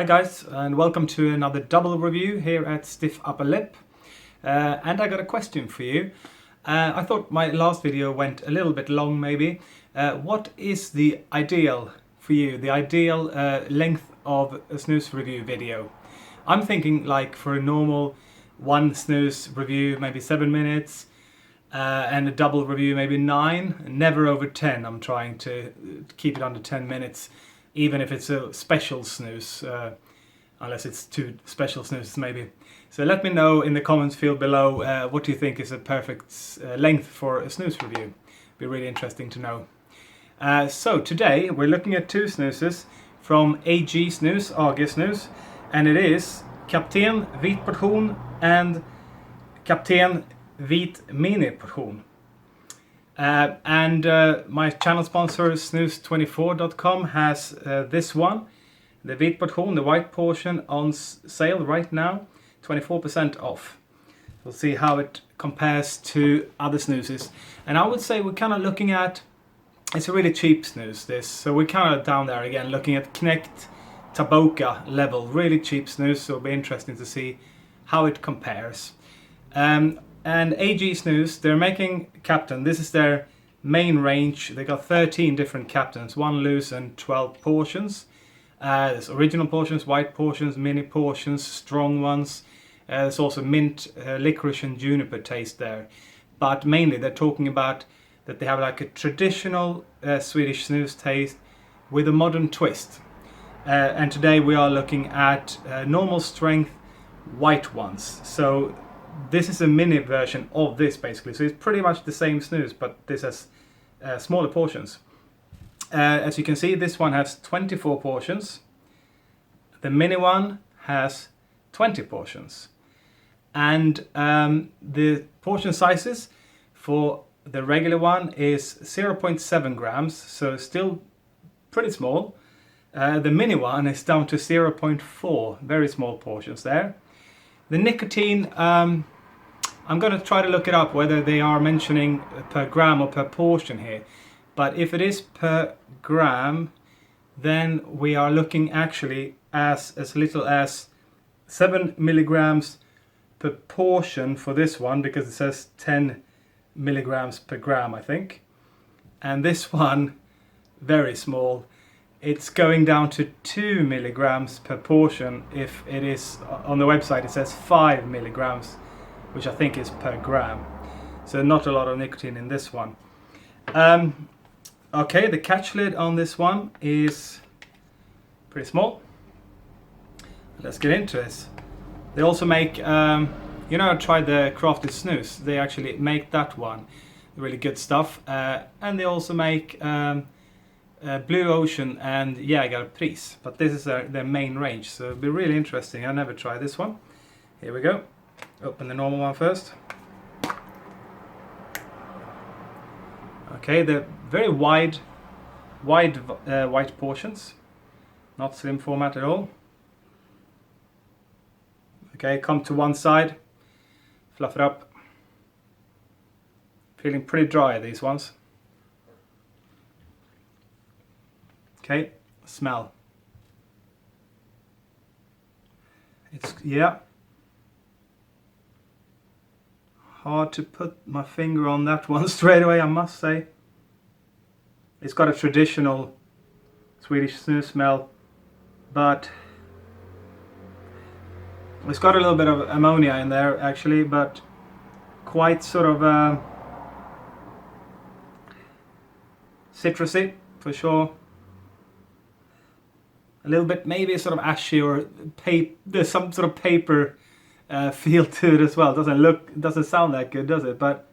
Hi guys, and welcome to another double review here at Stiff Upper Lip. And I got a question for you. I thought my last video went a little bit long maybe. What is the ideal for you, the ideal length of a snus review video? I'm thinking like for a normal one snus review maybe 7 minutes, and a double review maybe 9, never over 10. I'm trying to keep it under 10 minutes. Even if it's a special snus, unless it's 2 special snoozes maybe. So let me know in the comments field below what do you think is a perfect length for a snus review. Be really interesting to know. So today we're looking at 2 snoozes from AG Snus, AG Snus, and it is Kapten Vit Portion and Kapten Vit Mini Portion. My channel sponsor Snus24.com has this one, the Vit Portion, the white portion, on sale right now, 24% off. We'll see how it compares to other snoozes. And I would say we're kind of looking at, it's a really cheap snus this, so we're kind of down there again looking at Knecht Taboka level, really cheap snus, so it'll be interesting to see how it compares. And AG Snus, they're making Kapten. This is their main range. They got 13 different Kaptens, 1 loose and 12 portions. There's original portions, white portions, mini portions, strong ones. There's also mint, licorice and juniper taste there. But mainly they're talking about that they have like a traditional Swedish snus taste with a modern twist. And today we are looking at normal strength white ones. So this is a mini version of this basically, so it's pretty much the same snus, but this has smaller portions. As you can see, this one has 24 portions. The mini one has 20 portions. And the portion sizes for the regular one is 0.7 grams, so still pretty small. The mini one is down to 0.4, very small portions there. The nicotine, I'm going to try to look it up whether they are mentioning per gram or per portion here. But if it is per gram, then we are looking actually as little as 7 milligrams per portion for this one, because it says 10 milligrams per gram, I think. And this one, very small. It's going down to 2 milligrams per portion. If it is on the website, it says 5 milligrams, which I think is per gram. So not a lot of nicotine in this one. Okay, the catch lid on this one is pretty small. Let's get into this. They also make, you know, I tried the crafted snus. They actually make that one, really good stuff. And they also make Blue Ocean and Jägarpris, but this is their main range, so it'll be really interesting. I never tried this one. Here we go. Open the normal one first. Okay, they're very wide white portions, not slim format at all. Okay, come to one side, fluff it up. Feeling pretty dry, these ones. Okay, smell. It's, yeah. Hard to put my finger on that one straight away, I must say. It's got a traditional Swedish snus smell, but it's got a little bit of ammonia in there actually, but quite sort of citrusy for sure. A little bit maybe sort of ashy, or there's some sort of paper feel to it as well. Doesn't sound that good, does it? But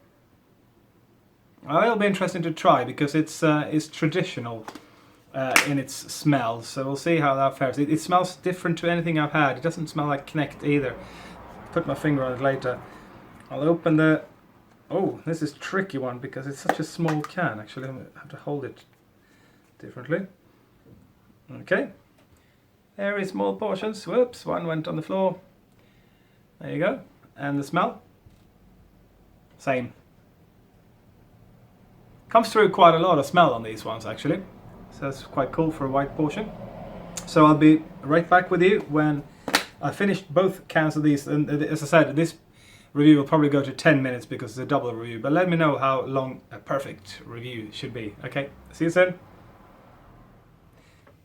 it'll be interesting to try, because it's traditional in its smell. So we'll see how that fares. It smells different to anything I've had. It doesn't smell like Knecht either. Put my finger on it later. I'll open the... Oh, this is a tricky one because it's such a small can. Actually, I have to hold it differently. Okay. Very small portions. Whoops, one went on the floor. There you go. And the smell? Same. Comes through quite a lot of smell on these ones actually. So that's quite cool for a white portion. So I'll be right back with you when I finished both cans of these. And as I said, this review will probably go to 10 minutes because it's a double review. But let me know how long a perfect review should be. Okay, see you soon.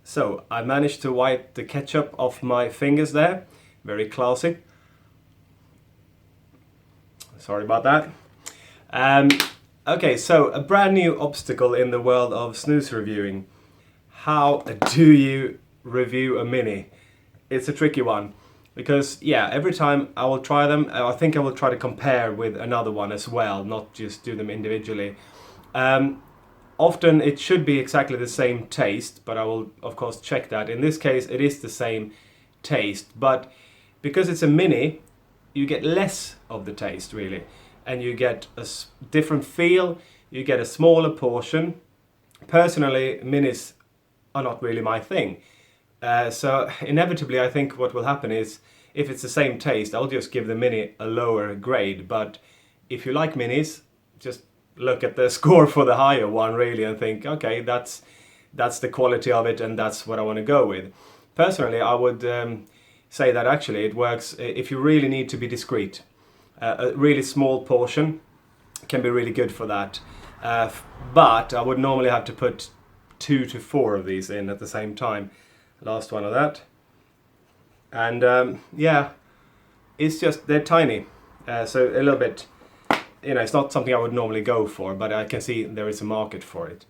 So I managed to wipe the ketchup off my fingers there. Very classy. Sorry about that. Okay, so a brand new obstacle in the world of snus reviewing. How do you review a mini? It's a tricky one because yeah, every time I will try them, I think I will try to compare with another one as well, not just do them individually. Often it should be exactly the same taste, but I will of course check that. In this case it is the same taste, but because it's a mini, you get less of the taste really, and you get a different feel, you get a smaller portion. Personally, minis are not really my thing. So inevitably I think what will happen is, if it's the same taste, I'll just give the mini a lower grade. But if you like minis, just look at the score for the higher one really and think, okay, that's the quality of it and that's what I want to go with. Personally, I would say that actually it works if you really need to be discreet. A really small portion can be really good for that. But I would normally have to put 2 to 4 of these in at the same time. Last one of that. And yeah, it's just, they're tiny. So a little bit, you know, it's not something I would normally go for, but I can see there is a market for it.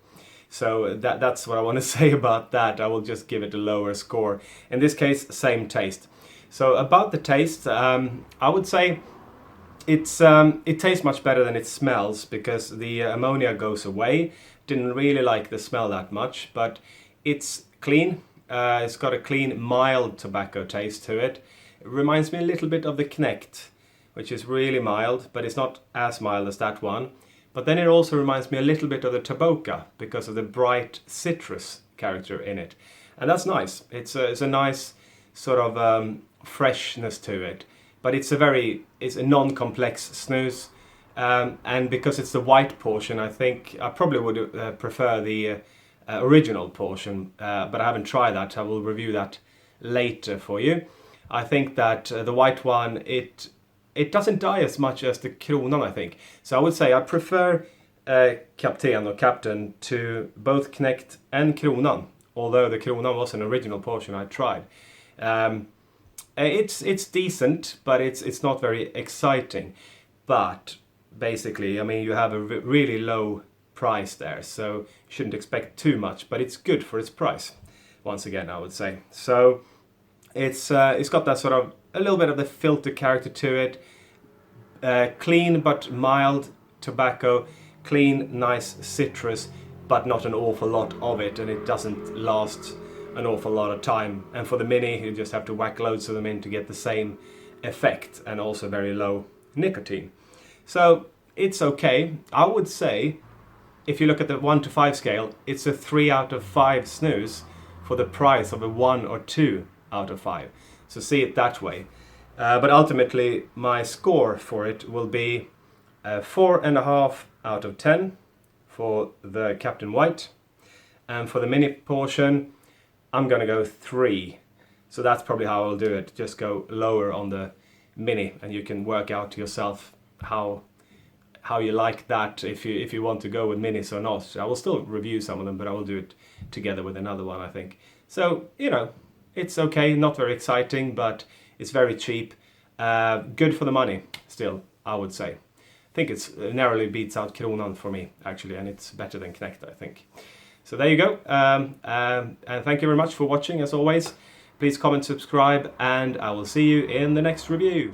So that's what I want to say about that. I will just give it a lower score. In this case, same taste. So about the taste, I would say it tastes much better than it smells because the ammonia goes away. Didn't really like the smell that much, but it's clean. It's got a clean, mild tobacco taste to it. It reminds me a little bit of the Knecht, which is really mild, but it's not as mild as that one. But then it also reminds me a little bit of the Taboka because of the bright citrus character in it. And that's nice. It's a nice sort of freshness to it. But it's a non-complex snus. And because it's the white portion, I think I probably would prefer the original portion. But I haven't tried that. I will review that later for you. I think that the white one, it doesn't die as much as the Kronan, I think. So I would say I prefer Kapten or Kapten to both Knecht and Kronan, although the Kronan was an original portion I tried. It's decent, but it's not very exciting. But basically, I mean, you have a really low price there, so you shouldn't expect too much, but it's good for its price, once again, I would say. So it's got that sort of a little bit of the filter character to it. Clean but mild tobacco, clean, nice citrus, but not an awful lot of it, and it doesn't last an awful lot of time. And for the mini, you just have to whack loads of them in to get the same effect, and also very low nicotine. So it's okay. I would say, if you look at the 1 to 5 scale, it's a 3 out of 5 snus for the price of a 1 or 2 out of 5. So see it that way. But ultimately, my score for it will be 4.5 out of 10 for the Kapten White. And for the mini portion, I'm going to go 3. So that's probably how I'll do it. Just go lower on the mini, and you can work out yourself how you like that, if you want to go with minis or not. I will still review some of them, but I will do it together with another one, I think. So, you know, it's okay, not very exciting, but it's very cheap. Good for the money, still, I would say. I think it's narrowly beats out Kronan for me, actually, and it's better than Knecht, I think. So there you go. And thank you very much for watching, as always. Please comment, subscribe, and I will see you in the next review.